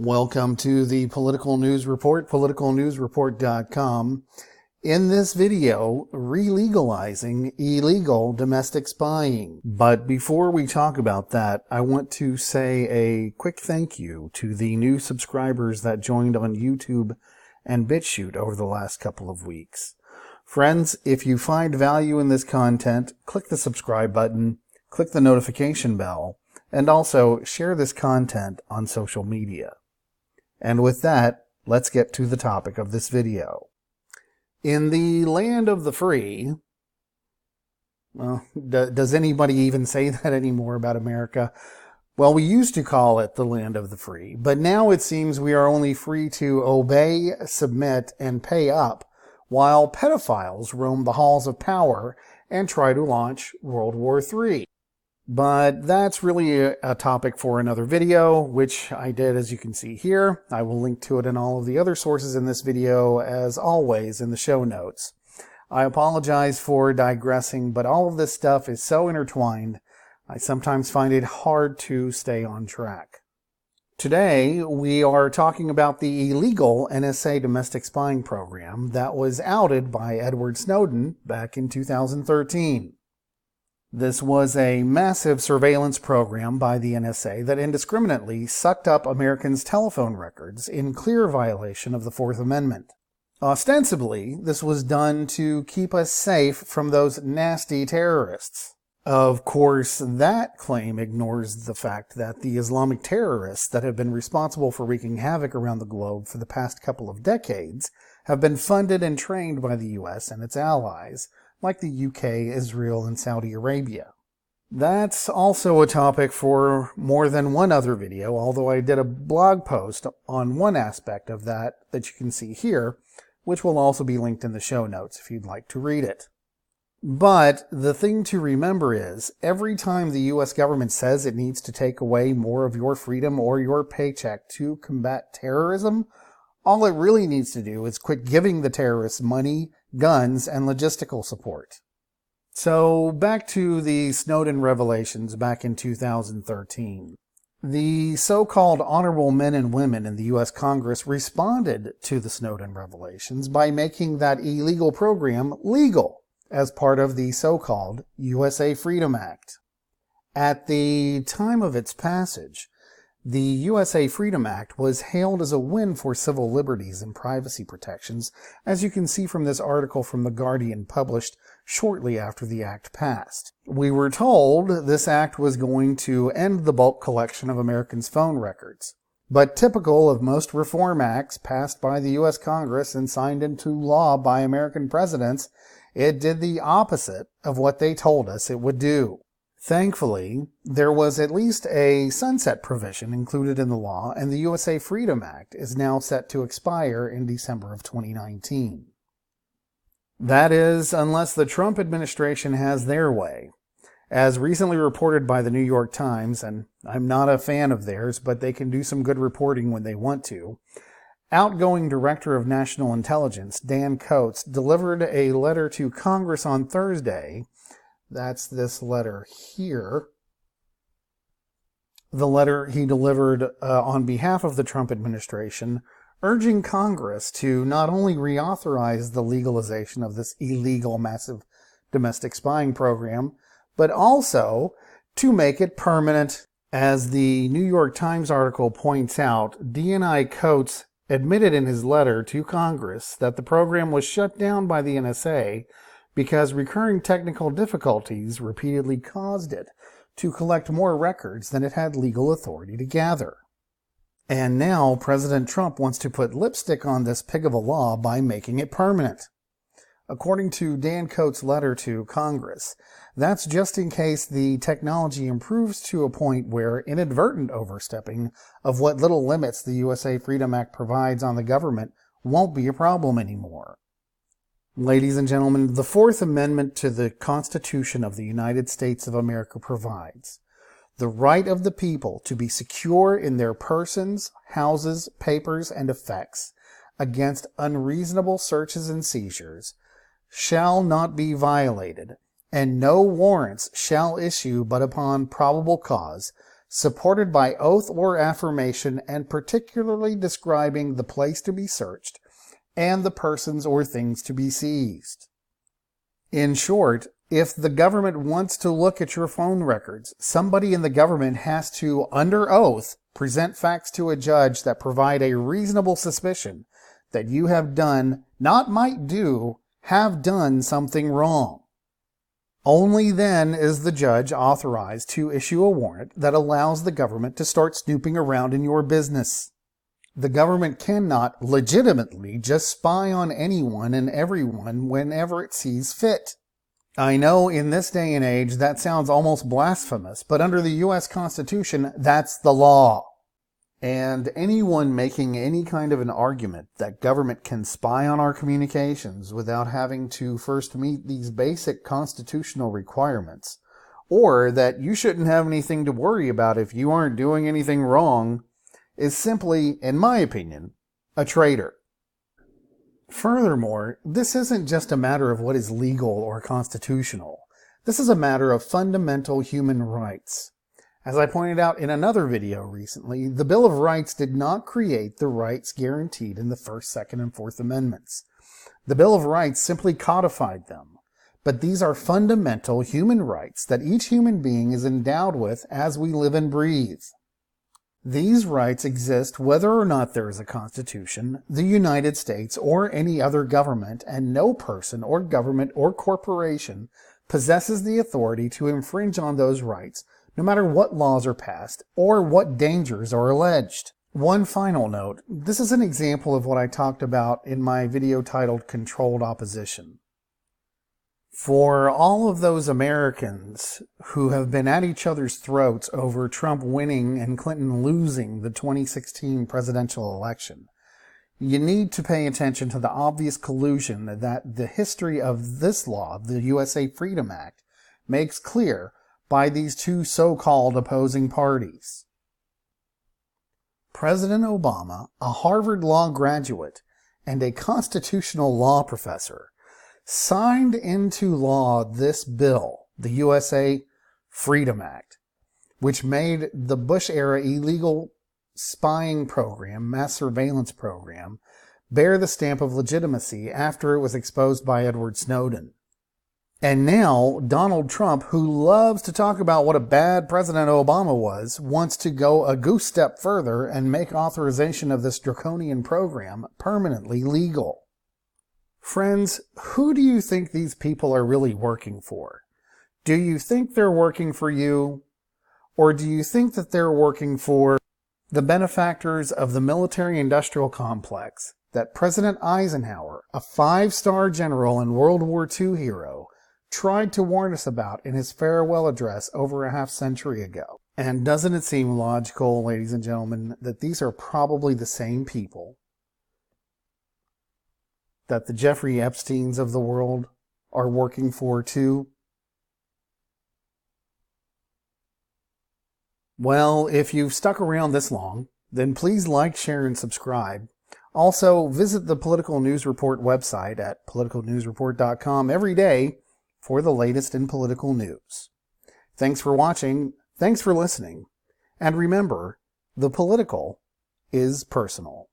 Welcome to the Political News Report, politicalnewsreport.com. In this video, relegalizing illegal domestic spying. But before we talk about that, I want to say a quick thank you to the new subscribers that joined on YouTube and BitChute over the last couple of weeks. Friends, if you find value in this content, click the subscribe button, click the notification bell, and also share this content on social media. And with that, let's get to the topic of this video. In the land of the free, well, does anybody even say that anymore about America? Well, we used to call it the land of the free, but now it seems we are only free to obey, submit, and pay up, while pedophiles roam the halls of power and try to launch World War III. But that's really a topic for another video, which I did, as you can see here. I will link to it in all of the other sources in this video, as always, in the show notes. I apologize for digressing, but all of this stuff is so intertwined, I sometimes find it hard to stay on track. Today, we are talking about the illegal NSA domestic spying program that was outed by Edward Snowden back in 2013. This was a massive surveillance program by the NSA that indiscriminately sucked up Americans' telephone records in clear violation of the Fourth Amendment. Ostensibly, this was done to keep us safe from those nasty terrorists. Of course, that claim ignores the fact that the Islamic terrorists that have been responsible for wreaking havoc around the globe for the past couple of decades have been funded and trained by the US and its allies, like the UK, Israel, and Saudi Arabia. That's also a topic for more than one other video, although I did a blog post on one aspect of that you can see here, which will also be linked in the show notes if you'd like to read it. But the thing to remember is, every time the US government says it needs to take away more of your freedom or your paycheck to combat terrorism, all it really needs to do is quit giving the terrorists money, guns, and logistical support. So back to the Snowden revelations back in 2013. The so-called honorable men and women in the U.S. Congress responded to the Snowden revelations by making that illegal program legal as part of the so-called USA Freedom Act. At the time of its passage, the USA Freedom Act was hailed as a win for civil liberties and privacy protections, as you can see from this article from The Guardian published shortly after the act passed. We were told this act was going to end the bulk collection of Americans' phone records. But typical of most reform acts passed by the U.S. Congress and signed into law by American presidents, it did the opposite of what they told us it would do. Thankfully, there was at least a sunset provision included in the law, and the USA Freedom Act is now set to expire in December of 2019. That is, unless the Trump administration has their way. As recently reported by the New York Times, and I'm not a fan of theirs, but they can do some good reporting when they want to, outgoing Director of National Intelligence, Dan Coats, delivered a letter to Congress on Thursday. That's this letter here. The letter he delivered on behalf of the Trump administration, urging Congress to not only reauthorize the legalization of this illegal massive domestic spying program, but also to make it permanent. As the New York Times article points out, DNI Coats admitted in his letter to Congress that the program was shut down by the NSA because recurring technical difficulties repeatedly caused it to collect more records than it had legal authority to gather. And now President Trump wants to put lipstick on this pig of a law by making it permanent. According to Dan Coats' letter to Congress, that's just in case the technology improves to a point where inadvertent overstepping of what little limits the USA Freedom Act provides on the government won't be a problem anymore. Ladies and gentlemen, the Fourth Amendment to the Constitution of the United States of America provides the right of the people to be secure in their persons, houses, papers, and effects against unreasonable searches and seizures shall not be violated, and no warrants shall issue but upon probable cause, supported by oath or affirmation, and particularly describing the place to be searched and the persons or things to be seized. In short, if the government wants to look at your phone records, somebody in the government has to, under oath, present facts to a judge that provide a reasonable suspicion that you have done, not might do, have done something wrong. Only then is the judge authorized to issue a warrant that allows the government to start snooping around in your business. The government cannot legitimately just spy on anyone and everyone whenever it sees fit. I know in this day and age that sounds almost blasphemous, but under the U.S. Constitution, that's the law. And anyone making any kind of an argument that government can spy on our communications without having to first meet these basic constitutional requirements, or that you shouldn't have anything to worry about if you aren't doing anything wrong, is simply, in my opinion, a traitor. Furthermore, this isn't just a matter of what is legal or constitutional. This is a matter of fundamental human rights. As I pointed out in another video recently, the Bill of Rights did not create the rights guaranteed in the First, Second, and Fourth Amendments. The Bill of Rights simply codified them. But these are fundamental human rights that each human being is endowed with as we live and breathe. These rights exist whether or not there is a constitution, the United States, or any other government, and no person or government or corporation possesses the authority to infringe on those rights, no matter what laws are passed or what dangers are alleged. One final note, this is an example of what I talked about in my video titled Controlled Opposition. For all of those Americans who have been at each other's throats over Trump winning and Clinton losing the 2016 presidential election, you need to pay attention to the obvious collusion that the history of this law, the USA Freedom Act, makes clear by these two so-called opposing parties. President Obama, a Harvard Law graduate and a constitutional law professor, signed into law this bill, the USA Freedom Act, which made the Bush-era illegal spying program, mass surveillance program, bear the stamp of legitimacy after it was exposed by Edward Snowden. And now, Donald Trump, who loves to talk about what a bad President Obama was, wants to go a goose step further and make authorization of this draconian program permanently legal. Friends, who do you think these people are really working for? Do you think they're working for you? Or do you think that they're working for the benefactors of the military-industrial complex that President Eisenhower, a 5-star general and World War II hero, tried to warn us about in his farewell address over a half-century ago? And doesn't it seem logical, ladies and gentlemen, that these are probably the same people that the Jeffrey Epsteins of the world are working for too? Well, if you've stuck around this long, then please like, share, and subscribe. Also, visit the Political News Report website at politicalnewsreport.com every day for the latest in political news. Thanks for watching, thanks for listening, and remember, the political is personal.